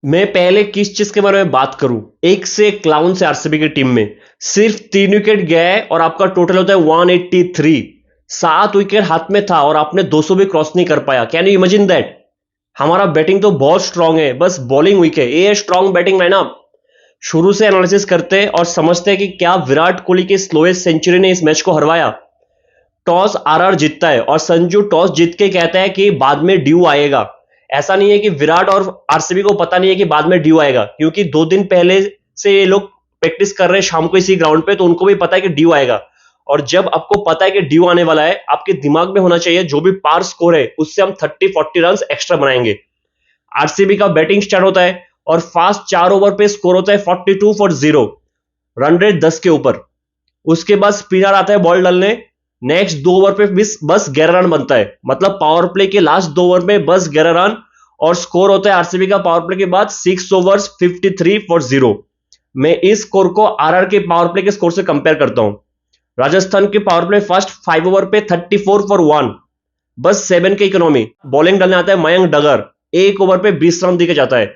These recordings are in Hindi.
मैं पहले किस चीज के बारे में बात करूं। एक से क्लाउन से आरसीबी की टीम में सिर्फ 3 विकेट गया है और आपका टोटल होता है 183। 7 विकेट हाथ में था और आपने 200 भी क्रॉस नहीं कर पाया। Can you imagine that. हमारा बैटिंग तो बहुत स्ट्रांग है, बस बॉलिंग वीक है। ये स्ट्रांग बैटिंग लाइनअप शुरू से एनालिसिस करते हैं और समझते हैं कि क्या विराट कोहली की स्लोएस्ट सेंचुरी ने इस मैच को हरवाया। टॉस आरआर जीतता है और संजू टॉस जीत के कहता है कि बाद में ड्यू आएगा। ऐसा नहीं है कि विराट और आरसीबी को पता नहीं है कि बाद में ड्यू आएगा, क्योंकि 2 दिन पहले से ये लोग प्रैक्टिस कर रहे हैं शाम को इसी ग्राउंड पे, तो उनको भी पता है कि ड्यू आएगा। और जब आपको पता है कि ड्यू आने वाला है, आपके दिमाग में होना चाहिए जो भी पार स्कोर है उससे हम 30-40 रन एक्स्ट्रा बनाएंगे। आरसीबी का बैटिंग स्टार्ट होता है और फास्ट 4 ओवर पे स्कोर होता है 42 फॉर 0, रन रेट 10 के ऊपर। उसके बाद स्पिनर आता है बॉल डालने। नेक्स्ट 2 ओवर पे बस 11 रन बनता है, मतलब पावर प्ले के लास्ट 2 ओवर में बस 11 रन। और स्कोर होता है आरसीबी का पावर प्ले के बाद 6 ओवर्स 53 फॉर 0। मैं इस स्कोर को आरआर के पावर प्ले के स्कोर से कंपेयर करता हूं। राजस्थान के पावर प्ले फर्स्ट 5 ओवर पे 34 फॉर 1, बस 7 की इकोनॉमी। बॉलिंग डालने आता है मयंक डगर, 1 ओवर पे 20 रन देके जाता है।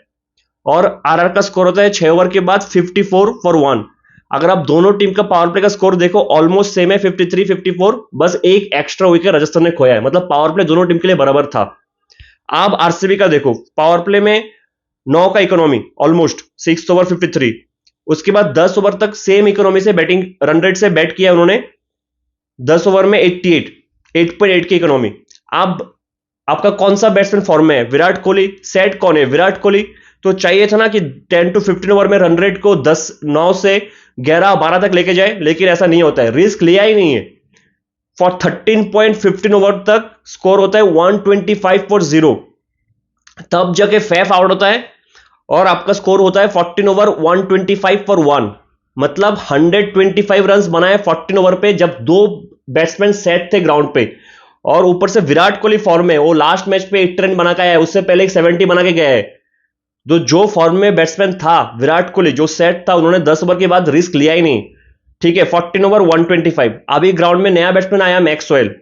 और आरआर का स्कोर होता है 6 ओवर के बाद 54 फॉर 1। अगर आप दोनों टीम का पावर प्ले का स्कोर देखो ऑलमोस्ट सेम है, 53-54, बस एक एक्स्ट्रा विकेट राजस्थान ने खोया है, मतलब पावर प्ले दोनों टीम के लिए बराबर था। आप आरसीबी का देखो, पावर प्ले में 9 का इकोनॉमी, ऑलमोस्ट 6 ओवर 53। उसके बाद 10 ओवर तक सेम इकोनॉमी से बैटिंग रन रेट से बैट किया उन्होंने। 10 ओवर में 8.8 की इकोनॉमी। अब आपका कौन सा बैट्समैन फॉर्म में है? विराट कोहली। सेट कौन है? विराट कोहली। तो चाहिए था ना कि 10 to 15 ओवर में रन रेट को 9 से 11-12 तक लेके जाए, लेकिन ऐसा नहीं होता है, रिस्क लिया ही नहीं है। फॉर 13.15 ओवर तक स्कोर होता है 125 फॉर 0, तब जाके फैफ आउट होता है और आपका स्कोर होता है 14 ओवर 125 फॉर 1, मतलब 125 रन बनाए 14 ओवर पे, जब 2 बैट्समैन सेट थे ग्राउंड पे। और ऊपर से विराट कोहली फॉर्म में, वो लास्ट मैच पे 80 रन बना के आया है, उससे पहले एक 70 बना के गया है। जो फॉर्म में बैट्समैन था विराट कोहली, जो सेट था, उन्होंने 10 ओवर के बाद रिस्क लिया ही नहीं। ठीक है, 14 ओवर 125। अभी ग्राउंड में नया बैट्समैन आया मैक्सवेल।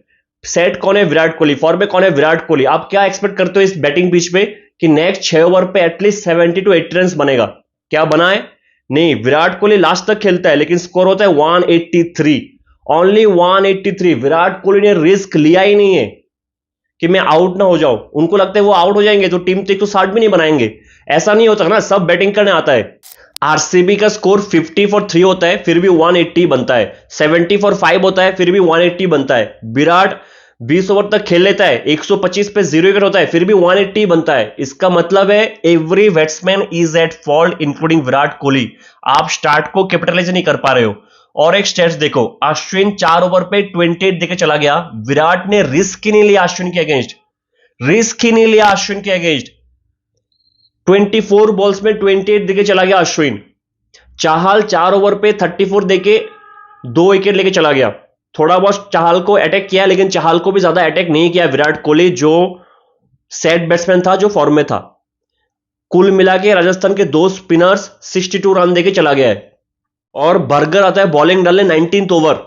सेट कौन है? विराट कोहली। फॉर्म में कौन है? विराट कोहली। आप क्या एक्सपेक्ट करते हो इस बैटिंग पिच पे कि नेक्स्ट 6 ओवर पे एटलीस्ट 70 to 80 रन बनेगा? क्या बना है? नहीं। विराट कोहली लास्ट तक खेलता है लेकिन स्कोर होता है 183, ओनली 183। विराट कोहली ने रिस्क लिया ही नहीं है कि मैं आउट ना हो जाऊं। उनको लगता है वो आउट हो जाएंगे तो टीम तक तो 60 भी नहीं बनाएंगे। ऐसा नहीं होता ना, सब बैटिंग करने आता है। आरसीबी का स्कोर 50 फॉर 3 होता है फिर भी 180 बनता है, 70 फॉर 5 होता है फिर भी 180 बनता है। विराट 20 ओवर तक खेल लेता है, 125 पे 0 विकेट होता है फिर भी 180 बनता है। इसका मतलब है every batsman is at fault including Virat Kohli. आप स्टार्ट को कैपिटलाइज नहीं कर पा रहे हो। और एक स्टेट्स देखो, अश्विन 4 ओवर पे 28 देके चला गया। विराट ने रिस्क ही नहीं लिया अश्विन के अगेंस्ट, रिस्क ही नहीं लिया अश्विन के अगेंस्ट। 24 बॉल्स में 28 देके चला गया अश्विन। चाहल 4 ओवर पे 34 देके 2 विकेट लेके चला गया। थोड़ा बहुत चाहल को अटैक किया, लेकिन चाहल को भी ज्यादा अटैक नहीं किया विराट कोहली, जो सेट बैट्समैन था, जो फॉर्म में था। कुल मिला के राजस्थान के 2 स्पिनर्स 62 रन देके चला गया है। और बर्गर आता है बॉलिंग डालने 19th ओवर,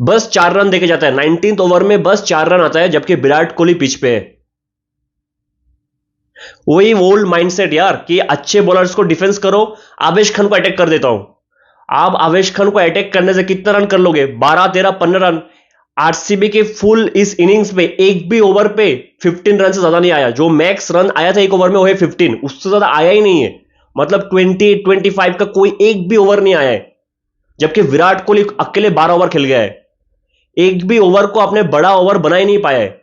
बस 4 रन देके जाता है। 19th ओवर में बस 4 रन आता है, जबकि विराट कोहली पिच पे है। वही ओल्ड माइंडसेट यार कि अच्छे बॉलर्स को डिफेंस करो। आवेश खान को अटैक कर देता हूं। आप आवेश खान को अटैक करने से कितना रन कर लोगे? 12, 13, 15 रन। आरसीबी के फुल इस इनिंग्स में एक भी ओवर पे 15 रन से ज्यादा नहीं आया। जो मैक्स रन आया था एक ओवर में वो है 15, उससे ज्यादा आया ही नहीं है। मतलब 20-25 का कोई एक भी ओवर नहीं आया है, जबकि विराट कोहली अकेले 12 ओवर खेल गया है। एक भी ओवर को आपने बड़ा ओवर बना ही नहीं पाया है।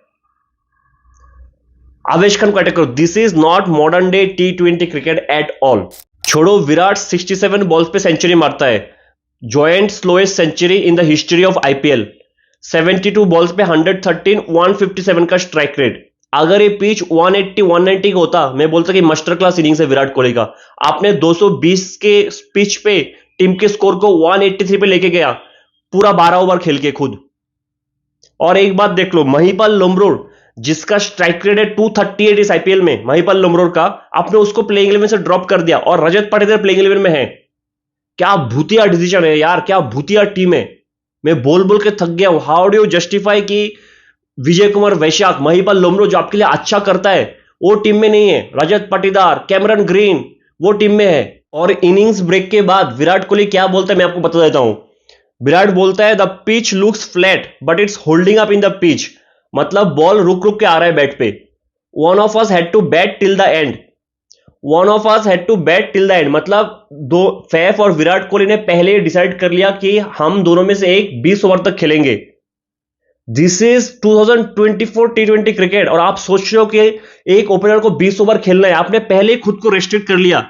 आवेश खान को अटैक करो। This is not modern day T20 cricket at all. छोड़ो, विराट 67 बॉल्स पे सेंचुरी मारता है, joint slowest century in the history of IPL. 72 balls पे 113, 157 का स्ट्राइक रेट। अगर ये पिच 180 190 का होता, मैं बोलता कि मास्टर क्लास इनिंग्स है विराट कोहली का। आपने 220 के पिच पे टीम के स्कोर को 183 पे लेके गया, पूरा 12 ओवर खेल के खुद। और एक बात देख लो, महिपाल लोमरोड, जिसका स्ट्राइक रेट है 238 इस आईपीएल में, महिपाल लोमरोड का, आपने उसको प्लेइंग 11 से ड्रॉप कर दिया और रजत पाटीदार प्लेइंग 11 में है। क्या भूतिया डिसीजन है यार, क्या भूतिया टीम है। मैं बोल बोल के थक गया हूं। हाउ डू यू जस्टिफाई कि विजय कुमार वैशाख, महिपाल लोमरोड जो आपके लिए अच्छा करता है, वो टीम में नहीं है। रजत पाटीदार, कैमरन ग्रीन वो टीम में है। और इनिंग्स ब्रेक के बाद विराट कोहली क्या बोलता है मैं आपको बता देता हूं। विराट बोलता है the pitch looks flat but it's holding up in the pitch, मतलब बॉल रुक रुक के आ रहा है बैट पे। One of us had to bat till the end, one of us had to bat till the end, मतलब दो फैफ और विराट कोहली ने पहले डिसाइड कर लिया कि हम दोनों में से एक 20 ओवर तक खेलेंगे। दिस इज 2024 टी20 क्रिकेट और आप सोच रहे हो कि एक ओपनर को 20 ओवर खेलना है, आपने पहले ही खुद को रेस्ट्रिक्ट कर लिया।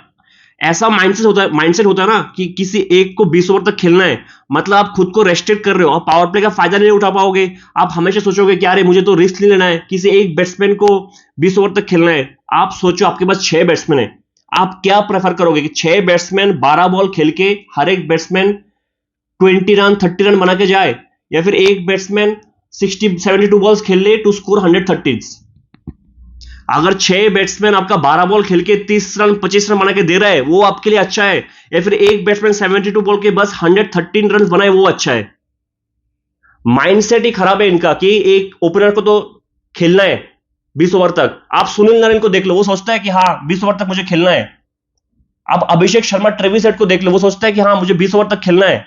ऐसा माइंडसेट होता है ना कि किसी एक को 20 ओवर तक खेलना है, मतलब आप खुद को रेस्ट्रिक्ट कर रहे हो। आप पावर प्ले का फायदा नहीं उठा पाओगे। आप हमेशा सोचोगे कि अरे मुझे तो रिस्क नहीं लेना है, किसी एक बैट्समैन को 20 ओवर तक खेलना है। आप सोचो आपके पास 6 बैट्समैन है, आप क्या प्रेफर करोगे कि 6 बैट्समैन 12 बॉल खेल के हर एक बैट्समैन 20 रन 30 रन बना के जाए, या फिर एक बैट्समैन 72 बॉल्स खेल ले टू स्कोर 130। अगर 6 बैट्समैन आपका 12 बॉल खेल के 30 रन 25 रन बना के दे रहा है वो आपके लिए अच्छा है, या फिर एक बैट्समैन 72 बॉल के बस 113 रन बनाए वो अच्छा है। माइंडसेट ही खराब है इनका कि एक ओपनर को तो खेलना है 20 ओवर तक। आप सुनील नारायण को देख लो, वो सोचता है कि हाँ 20 ओवर तक मुझे खेलना है। आप अभिषेक शर्मा ट्रेविस हेड को देख लो, वो सोचता है कि हाँ मुझे 20 ओवर तक खेलना है।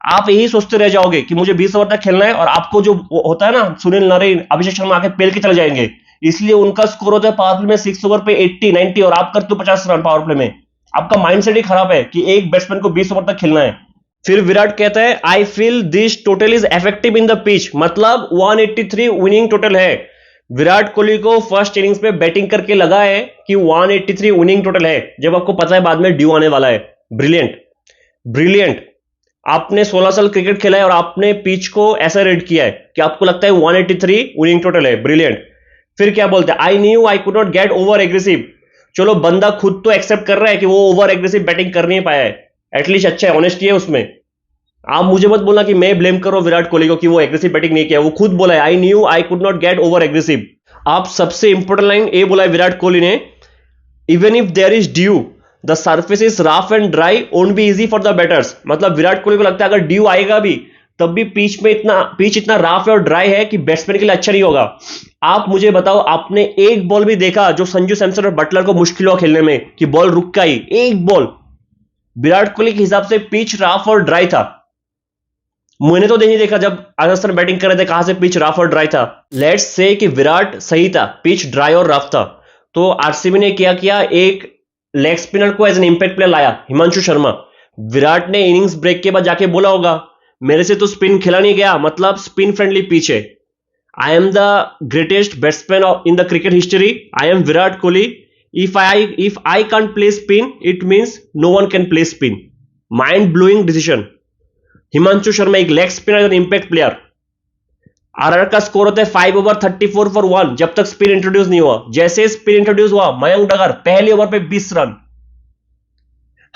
आप यही सोचते रह जाओगे कि मुझे 20 ओवर तक खेलना है, और आपको जो होता है ना सुनील नारायण अभिषेक शर्मा आके पेल के चले जाएंगे, इसलिए उनका स्कोर होता है पावर प्ले में 6 ओवर पे 80 90 और आप करते हो 50 रन पावर प्ले में। आपका माइंडसेट ही खराब है कि एक बैट्समैन को 20 ओवर तक खेलना है। फिर विराट कहता है I feel this total is effective in the pitch, मतलब 183 विनिंग टोटल है। विराट कोहली को फर्स्ट इनिंग्स में बैटिंग करके लगा है कि 183 विनिंग टोटल है, जब आपको पता है बाद में ड्यू आने वाला है। Brilliant brilliant. आपने 16 साल क्रिकेट खेला है और आपने पिच को ऐसा रेट किया है कि आपको लगता है 183 विनिंग टोटल है। ब्रिलियंट। फिर क्या बोलते हैं, I knew I could not get over aggressive. चलो बंदा खुद तो एक्सेप्ट कर रहा है कि वो ओवर एग्रेसिव बैटिंग कर नहीं पाया है, एटलीस्ट अच्छा है, ऑनेस्टी है उसमें। आप मुझे मत बोलना कि मैं ब्लेम करो विराट कोहली को कि वो एग्रेसिव बैटिंग नहीं किया, वो खुद बोला है I knew I could not get over aggressive. आप सबसे इंपॉर्टेंट लाइन ये बोला है विराट कोहली ने, even if there is dew the surface is rough and dry won't be easy for the batters, मतलब विराट कोहली को लगता है अगर ड्यू आएगा भी तब भी पिच इतना रफ और ड्राई है कि बैट्समैन के लिए अच्छा नहीं होगा। आप मुझे बताओ, आपने एक बॉल भी देखा जो संजू सैमसन और बटलर को मुश्किल हुआ खेलने में कि बॉल रुक का ही एक बॉल? विराट कोहली के हिसाब से पिच रफ और ड्राई था। मैंने तो नहीं देखा जब राजस्थान बैटिंग कर रहे थे कहां से पिच रफ और ड्राई था। लेट्स से कि विराट सही था, पिच ड्राई और रफ था, तो आरसीबी ने क्या किया, एक लेग स्पिनर को एज एन इंपैक्ट प्लेयर लाया, हिमांशु शर्मा। विराट ने इनिंग्स ब्रेक के बाद जाके बोला होगा मेरे से तो स्पिन खेला नहीं गया, मतलब स्पिन फ्रेंडली पिच है। I am the greatest batsman in the cricket history, I am Virat Kohli. If I can't play spin it means no one can play spin। Mind blowing decision. Himanshu Sharma एक leg spinner and impact player. RR का स्कोर होता है 5 ओवर 34 फॉर 1 जब तक स्पिन इंट्रोड्यूस नहीं हुआ। जैसे स्पिन इंट्रोड्यूस हुआ, मयंक डगर पहले ओवर पे 20 रन।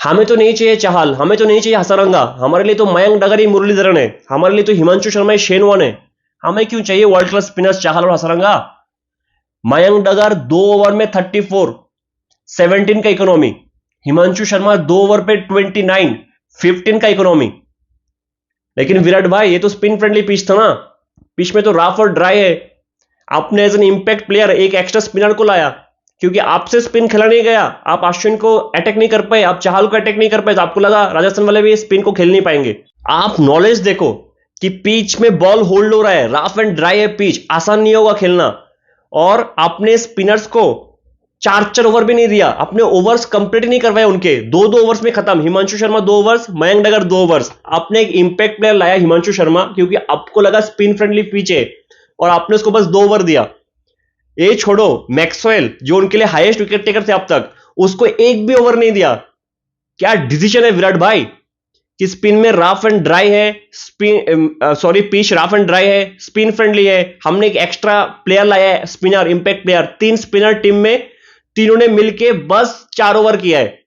हमें तो नहीं चाहिए चाहल, हमें तो नहीं चाहिए हसरंगा, हमारे लिए तो मयंक डगर ही मुरलीधरन है, हमारे लिए तो हिमांशु शर्मा ही शेन वॉर्न है। हमें क्यों चाहिए वर्ल्ड क्लास स्पिनर्स चाहल और हसरंगा? मयंक डगर 2 ओवर में 34 17 का इकोनॉमी, हिमांशु शर्मा 2 ओवर पे 29 15 का इकोनॉमी। लेकिन विराट भाई ये तो स्पिन फ्रेंडली पिच था ना, पिच में तो रफ और ड्राई है। आपने एज एन इंपैक्ट प्लेयर एक एक्स्ट्रा स्पिनर को लाया क्योंकि आपसे स्पिन खेला नहीं गया, आप अश्विन को अटैक नहीं कर पाए, आप चाहल को अटैक नहीं कर पाए, तो आपको लगा राजस्थान वाले भी स्पिन को खेल नहीं पाएंगे। आप नॉलेज देखो कि पिच में बॉल होल्ड हो रहा है, रफ एंड ड्राई है पिच, आसान नहीं होगा खेलना। और आपने स्पिनर्स को 4 ओवर भी नहीं दिया, अपने ओवर्स कंप्लीट नहीं करवाए उनके, 2 ओवर्स में खत्म। हिमांशु शर्मा 2 ओवर्स, मयंक डगर 2 ओवर्स। आपने एक इंपैक्ट प्लेयर लाया हिमांशु शर्मा क्योंकि आपको लगा स्पिन फ्रेंडली पिच है और आपने उसको बस 2 ओवर दिया। ये छोड़ो, मैक्सवेल जो उनके लिए हाईएस्ट विकेट टेकर थे अब तक, उसको एक भी ओवर नहीं दिया। क्या डिसीजन है विराट भाई कि स्पिन में रफ एंड ड्राई है, पिच रफ एंड ड्राई है, स्पिन फ्रेंडली है। हमने एक एक्स्ट्रा प्लेयर लाया है spinner, impact player, 3 spinner team में, तीनों ने मिलके बस 4 ओवर किया है।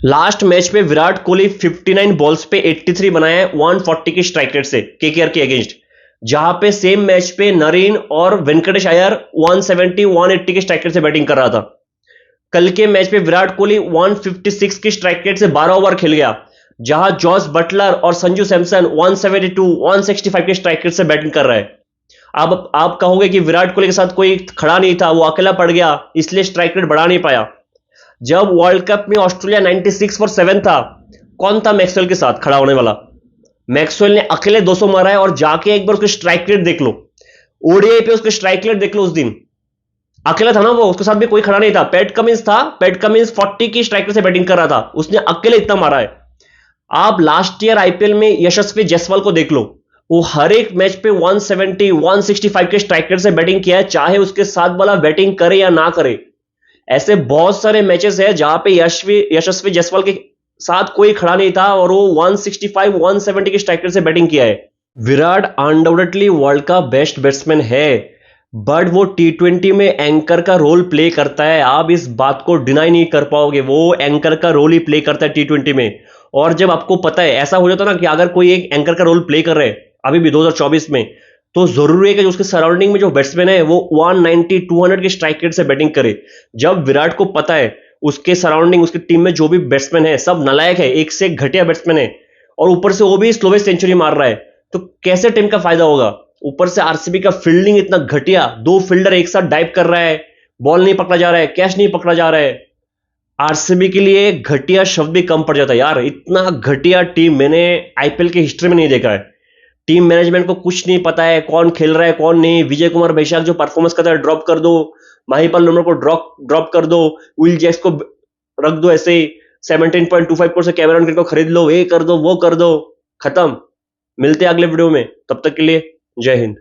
लास्ट मैच पे विराट कोहली 59 बॉल्स पे 83 बनाया है 140 की स्ट्राइक रेट से केकेआर के अगेंस्ट, जहां पे सेम मैच पे नरीन और वेंकटेश अय्यर 170 180 की स्ट्राइक रेट से बैटिंग कर रहा था। कल के मैच पे विराट कोहली 156 की स्ट्राइक रेट से 12 ओवर खेल गया, जहां जॉस बटलर और संजू सैमसन 172, 165 के स्ट्राइक रेट से बैटिंग कर रहा है। अब आप कहोगे कि विराट कोहली के साथ कोई खड़ा नहीं था, वो अकेला पड़ गया इसलिए स्ट्राइक रेट बढ़ा नहीं पाया। जब वर्ल्ड कप में ऑस्ट्रेलिया 96 फॉर 7 था, कौन था मैक्सवेल के साथ खड़ा होने वाला? मैक्सवेल ने अकेले 200 मारा है, और जाके एक बार उसके स्ट्राइक रेट देख लो, ओडीआई पे उसके स्ट्राइक रेट देख लो। उस दिन अकेला था ना वो, उसके साथ भी कोई खड़ा नहीं था। पैट कमिंस था, पैट कमिंस 40 की स्ट्राइक रेट से बैटिंग कर रहा था, उसने अकेले इतना मारा है। आप लास्ट ईयर आईपीएल में यशस्वी जायसवाल को देख लो, वो हर एक मैच पे 170, 165 के स्ट्राइक रेट से बैटिंग किया है, चाहे उसके साथ वाला बैटिंग करे या ना करे। ऐसे बहुत सारे मैचेस है जहां पे यशस्वी जायसवाल के साथ कोई खड़ा नहीं था और वो 165, 170 के स्ट्राइक रेट से बैटिंग किया है। विराट अनडाउटेडली वर्ल्ड का बेस्ट बैट्समैन है, बट वो टी20 में एंकर का रोल प्ले करता है। आप इस बात को डिनाई नहीं कर पाओगे, वो एंकर का रोल ही प्ले करता है टी20 में। और जब आपको पता है, ऐसा हो जाता ना कि अगर कोई एक एंकर का रोल प्ले कर रहे हैं अभी भी 2024 में, तो जरूरी है कि उसके सराउंडिंग में जो बैट्समैन है वो 190, 200 के स्ट्राइक रेट से बैटिंग करे। जब विराट को पता है उसके सराउंडिंग, उसकी टीम में जो भी बैट्समैन है सब नालायक है, एक से एक घटिया बैट्समैन है, और ऊपर से वो भी स्लोवेस्ट सेंचुरी मार रहा है, तो कैसे टीम का फायदा होगा? ऊपर से आरसीबी का फील्डिंग इतना घटिया, दो फील्डर एक साथ डाइव कर रहा है, बॉल नहीं पकड़ा जा रहा है, कैच नहीं पकड़ा जा रहा है। आरसीबी के लिए घटिया शब्द भी कम पड़ जाता है यार। इतना घटिया टीम मैंने आईपीएल की हिस्ट्री में नहीं देखा है। टीम मैनेजमेंट को कुछ नहीं पता है कौन खेल रहा है कौन नहीं। विजय कुमार बैशाख जो परफॉर्मेंस करता है ड्रॉप कर दो, माहिपाल लोमर को ड्रॉप कर दो, विल जैक्स को रख दो ऐसे ही, 17.25 करोड़ से कैमरन ग्रीन को खरीद लो, ये कर दो वो कर दो, खत्म। मिलते हैं अगले वीडियो में, तब तक के लिए जय हिंद।